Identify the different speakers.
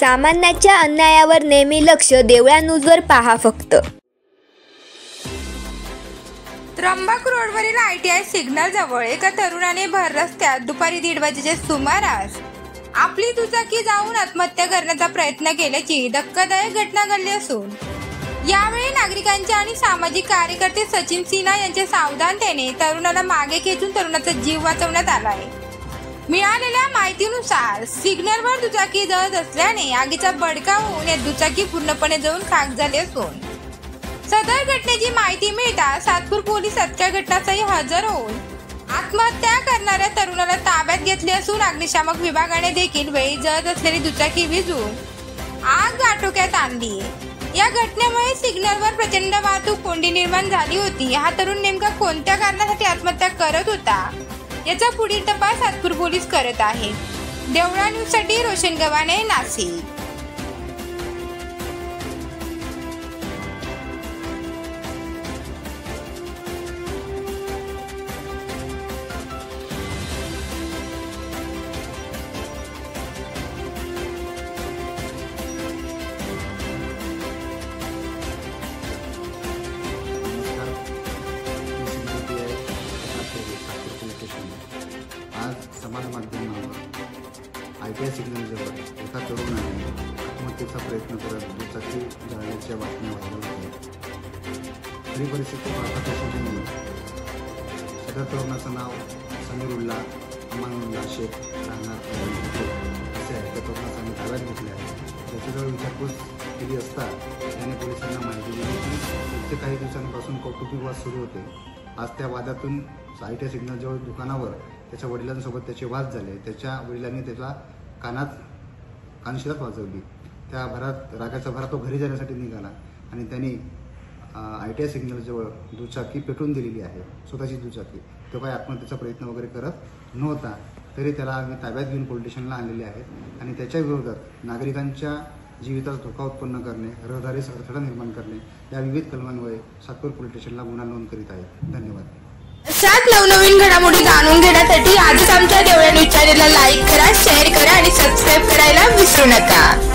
Speaker 1: सामान्याच्या अन्यायावर नेहमी लक्ष, देवळा न्यूजवर पहा फक्त।
Speaker 2: त्र्यंबक रोडवरील ITI सिग्नल जवळ एका तरुणाने भर रस्त्यात दुपारी 1:30 वाजेच्या सुमारास आपली दुचाकी जाऊन आत्महत्या करण्याचा प्रयत्न केल्याची धक्कादायक घटना घडली असून यावेळी नागरिकांचे आणि सामाजिक कार्यकर्ते सचिन सिन्हा यांच्या सावधानतेने तरुणाला मागे खेचून तरुणाचा जीव वाचवण्यात आला आहे। मिळालेल्या माहितीनुसार सिग्नलवर दुचाकी जळत असल्याने आगीचा भडका होऊन या दुचाकी पूर्णपणे जळून खाक झाली असून सदर घटनेची माहिती मिळताच सातपूर पोलीस तात्काळ घटनास्थळी हजर होऊन आत्महत्या करणाऱ्या तरुणाला ताब्यात घेतले असून अग्निशामक विभागाने देखील वेळी जळत असलेली दुचाकी विझवून आग आटोक्यात आणली। या घटनेमुळे सिग्नलवर प्रचंड वाहतूक कोंडी निर्माण झाली होती। हा तरुण नेमका कोणत्या कारणासाठी आत्महत्या करत होता याचा पुढील तपास सातपूर पोलीस करत आहेत। देवळा न्यूजसाठी रोशन गव्हाणे, नाशिक।
Speaker 3: आज समाज माध्यमावर ITI सिग्नल जवळ एका तरुणाने आत्महत्येचा प्रयत्न करत दुचाकी जाळण्याच्या बातम्या वाढल्या होत्या। खरी परिस्थिती पाहता त्याच्यामुळे सदर तरुणाचं नाव समीरुल्ला अमानुल्ला शेख राहणार असे आहे। त्या तरुणाचं आम्ही ताब्यात घेतले आहे। त्याच्याजवळ विचारपूस केली असता त्याने पोलिसांना माहिती दिली की काही दिवसांपासून कौटुंबिक वाद सुरू होते। आज त्या वादातून ITI सिग्नल जवळ दुकानावर त्याच्या वडिलांसोबत त्याचे वाद झाले। त्याच्या वडिलांनी त्याला कानशिलात वाजवली। त्या रागाच्या भरात तो घरी जाण्यासाठी निघाला आणि त्यांनी ITI सिग्नल जवळ दुचाकी पेटवून दिलेली आहे, स्वतःची दुचाकी। तो काही आत्महत्येचा प्रयत्न वगैरे करत नव्हता, तरी त्याला आम्ही ताब्यात घेऊन पोलीस स्टेशनला आणलेले आहेत आणि त्याच्या विरोधात नागरिकांच्या जीविताचा धोका उत्पन्न करणे, रहदारीस अडथळा निर्माण करणे या विविध कलमांमुळे सातपूर पोलीस स्टेशनला गुन्हा नोंद करीत आहेत। धन्यवाद।
Speaker 2: अशाच नवनवीन घडामोडी जाणून घेण्यासाठी आजच आमच्या देवळा न्यूज चॅनलला लाईक करा, शेअर करा आणि सबस्क्राईब करायला विसरू नका।